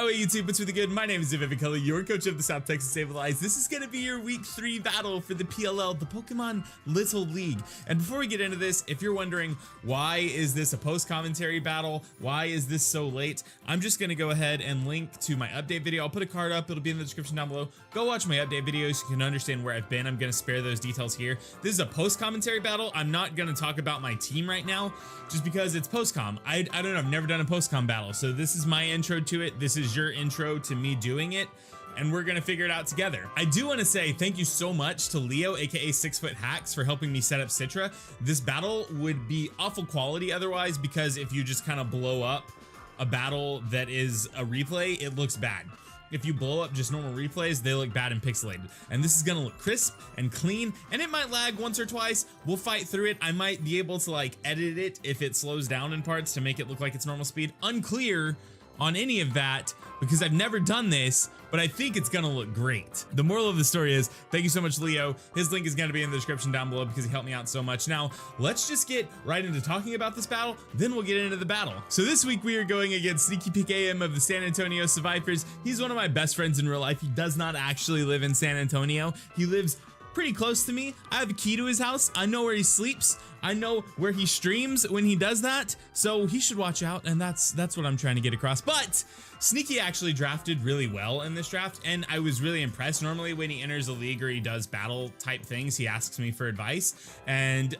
Oh, hey YouTube, what's with the good? My name is Sevipers, your coach of the South Texas Sableyes. This is going to be your week 3 battle for the PLL, the Pokemon Little League. And before we get into this, if you're wondering why is this a post-commentary battle, why is this so late, I'm just going to go ahead and link to my update video. I'll put a card up, it'll be in the description down below. Go watch my update videos so you can understand where I've been. I'm going to spare those details here. This is a post-commentary battle. I'm not going to talk about my team right now, just because it's post-com. I don't know, I've never done a post-com battle, so this is my intro to it. This is your intro to me doing it, and we're gonna figure it out together. I do want to say thank you so much to Leo, aka 6foot Hacks, for helping me set up Citra. This battle would be awful quality otherwise, because if you just kind of blow up a battle that is a replay, it looks bad. If you blow up just normal replays, they look bad and pixelated. And this is gonna look crisp and clean, and it might lag once or twice. We'll fight through it. I might be able to like edit it if it slows down in parts to make it look like it's normal speed. Unclear on any of that because I've never done this, but I think it's gonna look great. The moral of the story is, thank you so much, Leo. His link is gonna be in the description down below because he helped me out so much. Now, let's just get right into talking about this battle, then we'll get into the battle. So this week we are going against Sneaky Peek AM of the San Antonio Sevipers. He's one of my best friends in real life. He does not actually live in San Antonio. He lives pretty close to me. I have a key to his house. I know where he sleeps. I know where he streams when he does that. So he should watch out, and that's what I'm trying to get across. But Sneaky actually drafted really well in this draft, and I was really impressed. Normally when he enters a league or he does battle type things, he asks me for advice, and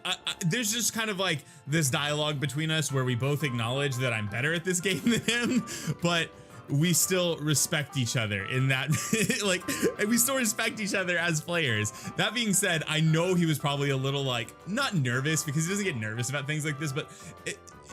there's just kind of like this dialogue between us where we both acknowledge that I'm better at this game than him, but we still respect each other in that like we still respect each other as players. That being said, I know he was probably a little like not nervous, because he doesn't get nervous about things like this, but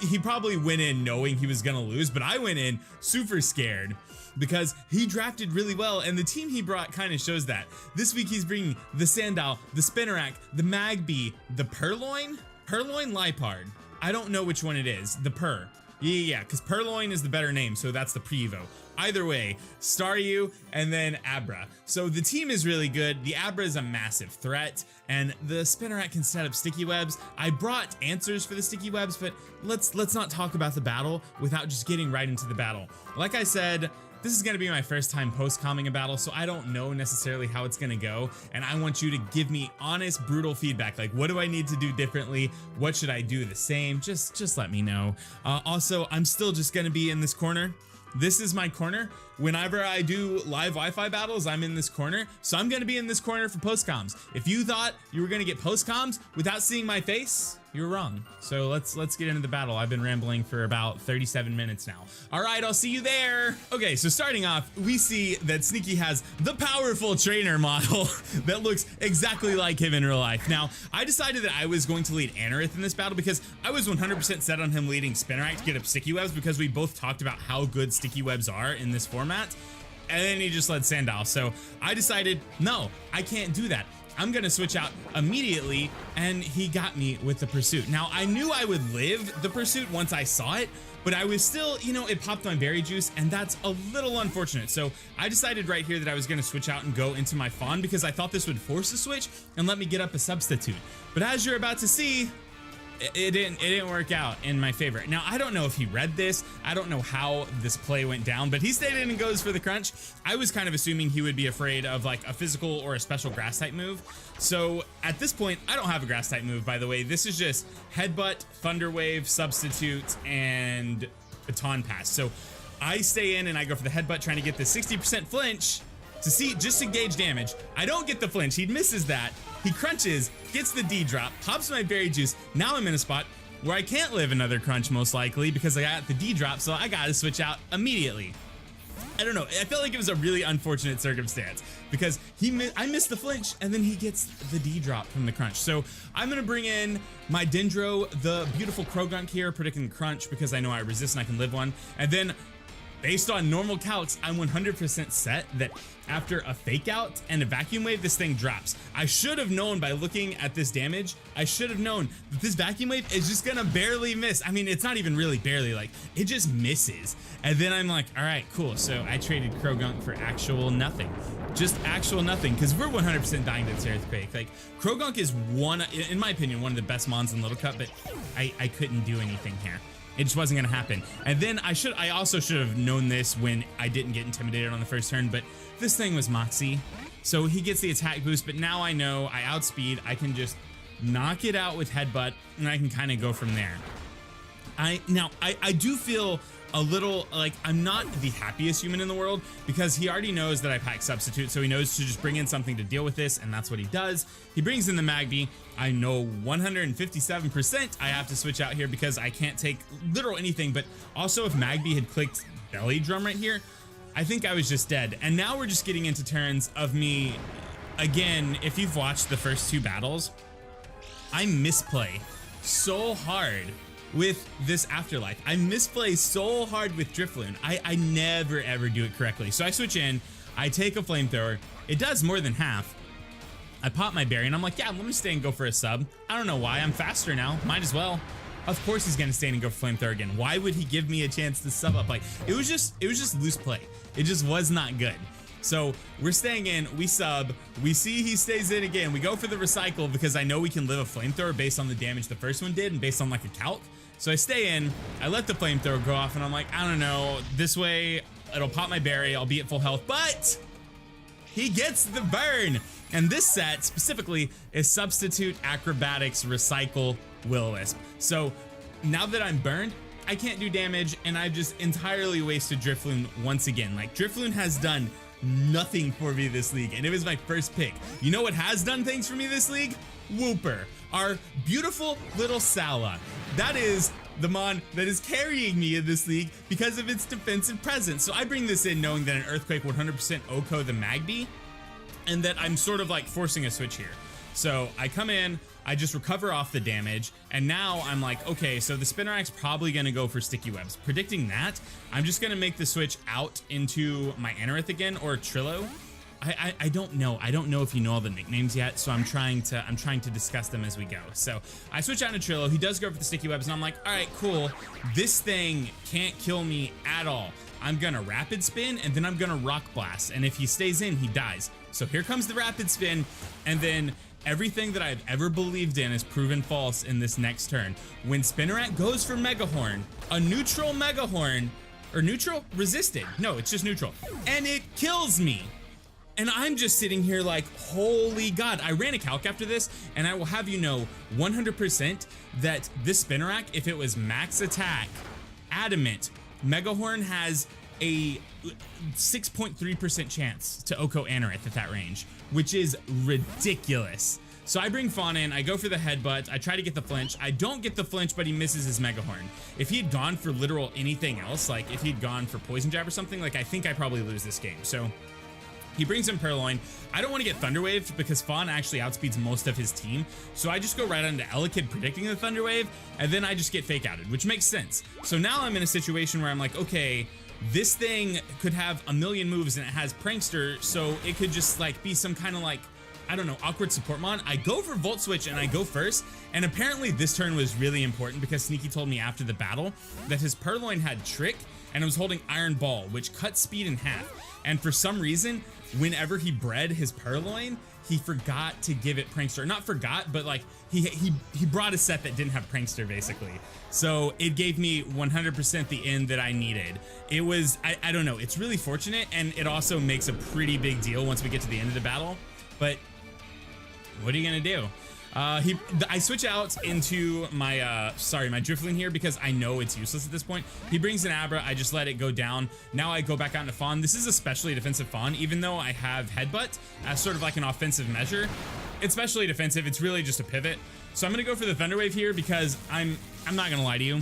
he probably went in knowing he was gonna lose, but I went in super scared because he drafted really well, and the team he brought kind of shows that. This week he's bringing the Sandile, the Spinarak, the Magby, the Purloin Lipard. I don't know which one it is. The Purr. Yeah, because Purloin is the better name, so that's the pre-evo. Either way, Staryu and then Abra. So the team is really good. The Abra is a massive threat, and the Spinarak can set up sticky webs. I brought answers for the sticky webs, but let's not talk about the battle without just getting right into the battle. Like I said, this is gonna be my first time post-comming a battle, so I don't know necessarily how it's gonna go, and I want you to give me honest, brutal feedback. Like, what do I need to do differently? What should I do the same? Just let me know. Also, I'm still just gonna be in this corner. This is my corner. Whenever I do live Wi-Fi battles, I'm in this corner, so I'm gonna be in this corner for post-coms. If you thought you were gonna get post-coms without seeing my face, you're wrong. So let's get into the battle. I've been rambling for about 37 minutes now. All right, I'll see you there. Okay, so starting off, we see that Sneaky has the powerful trainer model that looks exactly like him in real life. Now, I decided that I was going to lead Anorith in this battle because I was 100% set on him leading Spinarak to get up sticky webs, because we both talked about how good sticky webs are in this format. And then he just led Sandile. So I decided, no, I can't do that. I'm gonna switch out immediately, and he got me with the pursuit. Now, I knew I would live the pursuit once I saw it, but I was still, you know, it popped my berry juice, and that's a little unfortunate. So I decided right here that I was gonna switch out and go into my Fawn, because I thought this would force a switch and let me get up a substitute. But as you're about to see, it didn't work out in my favor. Now, I don't know if he read this. I don't know how this play went down, but he stayed in and goes for the crunch. I was kind of assuming he would be afraid of like a physical or a special grass type move. So at this point, I don't have a grass type move, by the way. This is just headbutt, thunder wave, substitute, and baton pass. So I stay in and I go for the headbutt, trying to get the 60% flinch to see, just to gauge damage. I don't get the flinch. He misses that. He crunches, gets the D drop, pops my berry juice. Now I'm in a spot where I can't live another crunch, most likely, because I got the D drop, so I gotta switch out immediately. I don't know, I felt like it was a really unfortunate circumstance, because I missed the flinch, and then he gets the D drop from the crunch. So I'm gonna bring in my Dendro, the beautiful Krogunk here, predicting the crunch, because I know I resist and I can live one. And then, based on normal calcs, I'm 100% set that after a fake out and a vacuum wave, this thing drops. I should have known by looking at this damage, I should have known that this vacuum wave is just gonna barely miss. I mean, it's not even really barely, like, it just misses. And then I'm like, all right, cool. So I traded Krogunk for actual nothing. Just actual nothing, because we're 100% dying to this Earthquake. Like, Krogunk is in my opinion, one of the best mons in Little Cup, but I couldn't do anything here. It just wasn't gonna happen. And then I also should have known this when I didn't get intimidated on the first turn, but this thing was Moxie. So he gets the attack boost, but now I know I outspeed, I can just knock it out with headbutt, and I can kind of go from there. I do feel a little like I'm not the happiest human in the world, because he already knows that I pack substitute, so he knows to just bring in something to deal with this, and that's what he does. He brings in the Magby. I know 157% I have to switch out here because I can't take literal anything, but also if Magby had clicked belly drum right here, I think I was just dead. And now we're just getting into turns of me, again, if you've watched the first two battles, I misplay so hard with this Afterlife. I misplay so hard with Drifloon. I never ever do it correctly. So I switch in, I take a flamethrower, it does more than half. I pop my berry and I'm like, yeah, let me stay and go for a sub. I don't know why, I'm faster now, might as well. Of course he's gonna stay and go for flamethrower again. Why would he give me a chance to sub up? Like, it was just loose play. It just was not good. So we're staying in, we sub, we see he stays in again. We go for the recycle because I know we can live a flamethrower based on the damage the first one did and based on like a calc. So I stay in, I let the flamethrower go off, and I'm like, I don't know, this way it'll pop my berry, I'll be at full health, but he gets the burn. And this set specifically is Substitute, Acrobatics, Recycle, Will-O-Wisp. So now that I'm burned, I can't do damage, and I've just entirely wasted Drifloon once again. Like, Drifloon has done nothing for me this league, and it was my first pick. You know what has done things for me this league? Wooper, our beautiful little Sala. That is the mon that is carrying me in this league because of its defensive presence. So I bring this in knowing that an Earthquake 100% Oko the Magby, and that I'm sort of like forcing a switch here. So I come in, I just recover off the damage, and now I'm like, okay, so the Spinnerak's probably gonna go for Sticky Webs. Predicting that, I'm just gonna make the switch out into my Anorith again, or Trillo. I don't know. I don't know if you know all the nicknames yet, so I'm trying to discuss them as we go. So I switch out to Trillo. He does go for the Sticky Webs, and I'm like, all right, cool. This thing can't kill me at all. I'm gonna Rapid Spin, and then I'm gonna Rock Blast, and if he stays in, he dies. So here comes the Rapid Spin, and then everything that I've ever believed in is proven false in this next turn. When Spinnerak goes for Mega Horn, a neutral Mega Horn, or neutral? Resisted. No, it's just neutral. And it kills me. And I'm just sitting here like, holy God. I ran a calc after this, and I will have you know 100% that this Spinnerak, if it was max attack, adamant, Mega Horn has a 6.3% chance to Oko Anorith at that range, which is ridiculous. So I bring Fawn in, I go for the headbutt, I try to get the flinch. I don't get the flinch, but he misses his Mega Horn. If he had gone for literal anything else, like if he'd gone for Poison Jab or something, like I think I probably lose this game. So he brings in Purloin. I don't want to get Thunderwave because Fawn actually outspeeds most of his team. So I just go right onto Elekid predicting the Thunderwave, and then I just get fake outed, which makes sense. So now I'm in a situation where I'm like, okay, this thing could have a million moves and it has Prankster, so it could just like be some kind of like, I don't know, awkward support mon. I go for Volt Switch and I go first, and apparently this turn was really important because Sneaky told me after the battle that his Purloin had Trick and it was holding Iron Ball, which cut speed in half. And for some reason, whenever he bred his Purloin, he forgot to give it Prankster. Not forgot, but like he brought a set that didn't have Prankster basically. So it gave me 100% the end that I needed. It was, I don't know, it's really fortunate, and it also makes a pretty big deal once we get to the end of the battle. But what are you gonna do? I switch out into my my Drifloon here because I know it's useless at this point. He brings an Abra, I just let it go down. Now I go back out into Fawn. This is especially defensive Fawn, even though I have Headbutt as sort of like an offensive measure. It's specially defensive, it's really just a pivot. So I'm gonna go for the Thunderwave here because I'm not gonna lie to you,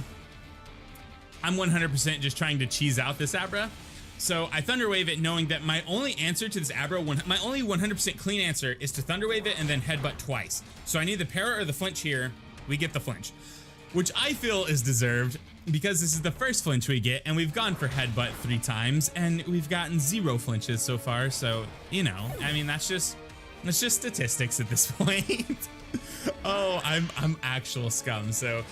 I'm 100% just trying to cheese out this Abra. So I Thunderwave it knowing that my only answer to this Abra, my only 100% clean answer is to Thunderwave it and then Headbutt twice. So I need the Para or the flinch here. We get the flinch, which I feel is deserved because this is the first flinch we get, and we've gone for Headbutt 3 times and we've gotten 0 flinches so far. So, you know, I mean, that's just It's just statistics at this point. Oh, I'm actual scum. So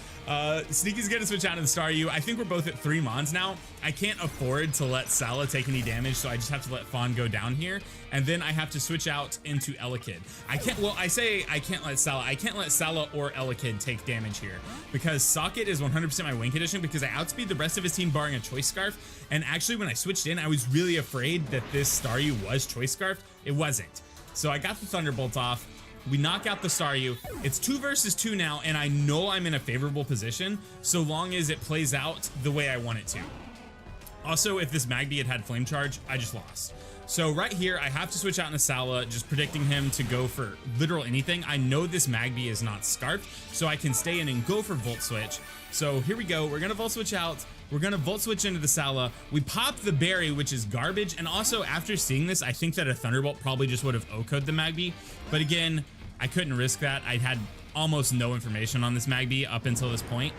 Sneaky's gonna switch out to the Staryu. I think we're both at 3 mons now. I can't afford to let Sala take any damage, so I just have to let Fawn go down here, and then I have to switch out into Elekid. I can't, well, I say I can't let Sala. I can't let Sala or Elekid take damage here because Socket is 100% my win condition because I outspeed the rest of his team barring a Choice Scarf. And actually when I switched in, I was really afraid that this Staryu was Choice Scarfed. It wasn't. So I got the Thunderbolt off. We knock out the Staryu. It's 2 versus 2 now, and I know I'm in a favorable position so long as it plays out the way I want it to. Also, if this Magby had Flame Charge, I just lost. So right here, I have to switch out into Sala, just predicting him to go for literal anything. I know this Magby is not Scarfed, so I can stay in and go for Volt Switch. So here we go. We're gonna Volt Switch out. We're gonna Volt Switch into the Sala. We pop the Berry, which is garbage. And also, after seeing this, I think that a Thunderbolt probably just would have OHKO'd the Magby. But again, I couldn't risk that. I had almost no information on this Magby up until this point.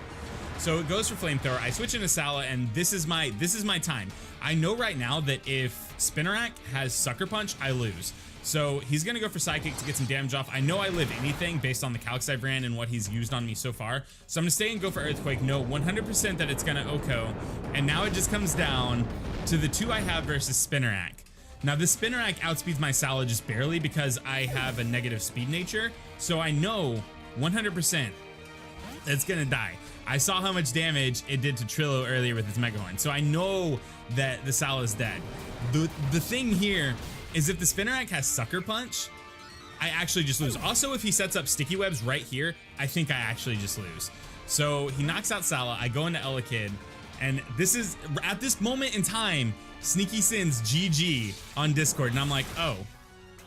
So it goes for Flamethrower. I switch into Sala, and this is my time. I know right now that if Spinarak has Sucker Punch, I lose. So he's gonna go for Psychic to get some damage off. I know I live anything based on the calcs I've ran and what he's used on me so far. So I'm gonna stay and go for Earthquake. Know 100% that it's gonna OHKO. And now it just comes down to the 2 I have versus Spinarak. Now this Spinarak outspeeds my Sala just barely because I have a negative speed nature. So I know 100% it's gonna die. I saw how much damage it did to Trillo earlier with its Mega Horn. So I know that the Sala is dead. The thing here is if the Spinarak has Sucker Punch, I actually just lose. Also, if he sets up Sticky Webs right here, I think I actually just lose. So he knocks out Sala. I go into Elekid, and this is, at this moment in time, Sneaky sends GG on Discord, and I'm like, oh,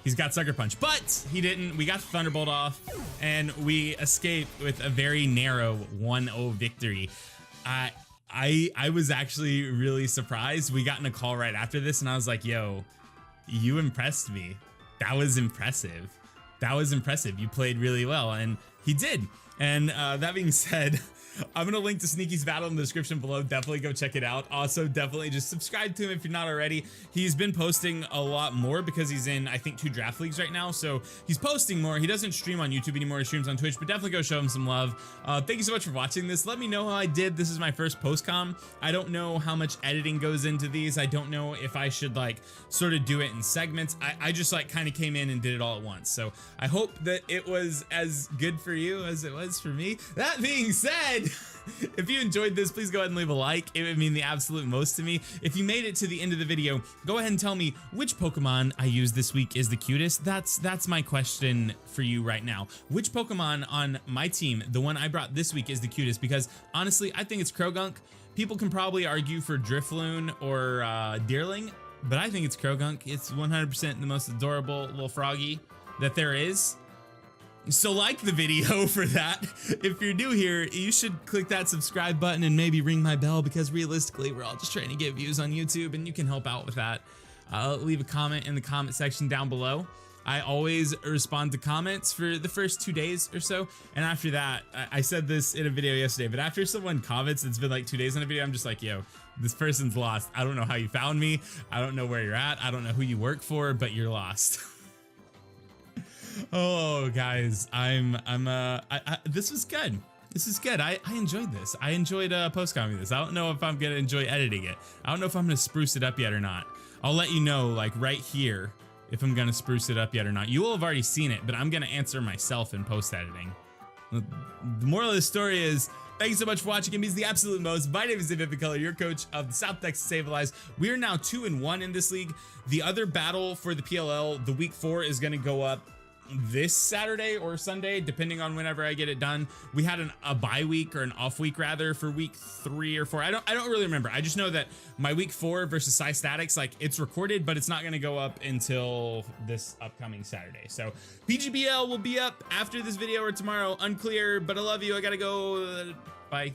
he's got Sucker Punch. But he didn't. We got the Thunderbolt off, and we escape with a very narrow 1-0 victory. I was actually really surprised. We got in a call right after this, and I was like, yo, you impressed me. That was impressive. That was impressive. You played really well, and he did. And that being said, I'm gonna link to Sneaky's battle in the description below. Definitely go check it out. Also, definitely just subscribe to him if you're not already. He's been posting a lot more because he's in, I think, 2 draft leagues right now. So he's posting more. He doesn't stream on YouTube anymore. He streams on Twitch, but definitely go show him some love. Thank you so much for watching this. Let me know how I did. This is my first post-com. I don't know how much editing goes into these. I don't know if I should like sort of do it in segments. I just like kind of came in and did it all at once. So I hope that it was as good for you as it was for me. That being said, if you enjoyed this, please go ahead and leave a like. It would mean the absolute most to me. If you made it to the end of the video, go ahead and tell me which Pokemon I used this week is the cutest. That's my question for you right now. Which Pokemon on my team, the one I brought this week, is the cutest? Because honestly, I think it's Krogunk. People can probably argue for Drifloon or Deerling, but I think it's Krogunk. It's 100% the most adorable little froggy that there is. So like the video for that. If you're new here, you should click that subscribe button and maybe ring my bell, because realistically, we're all just trying to get views on YouTube, and you can help out with that. Leave a comment in the comment section down below. I always respond to comments for the first 2 days or so, and after that, I said this in a video yesterday, but after someone comments, it's been like 2 days on a video, I'm just like, yo, this person's lost. I don't know how you found me. I don't know where you're at. I don't know who you work for, but you're lost. Oh guys, this was good. This is good. I enjoyed this. I enjoyed post-comming this. I don't know if I'm gonna enjoy editing it. I don't know if I'm gonna spruce it up yet or not. I'll let you know like right here if I'm gonna spruce it up yet or not. You will have already seen it, but I'm gonna answer myself in post-editing. The moral of the story is, thank you so much for watching. It means the absolute most. My name is Sevipers, your coach of the South Texas Sableyes. We are now 2-1 in this league. The other battle for the PLL, the week 4, is gonna go up this Saturday or Sunday, depending on whenever I get it done. We had a bye week, or an off week rather, for week 3 or 4. I don't really remember. I just know that my week 4 versus Psy Statics, like, it's recorded, but it's not going to go up until this upcoming Saturday. So PGBL will be up after this video or tomorrow, unclear, but I love you. I gotta go. Bye.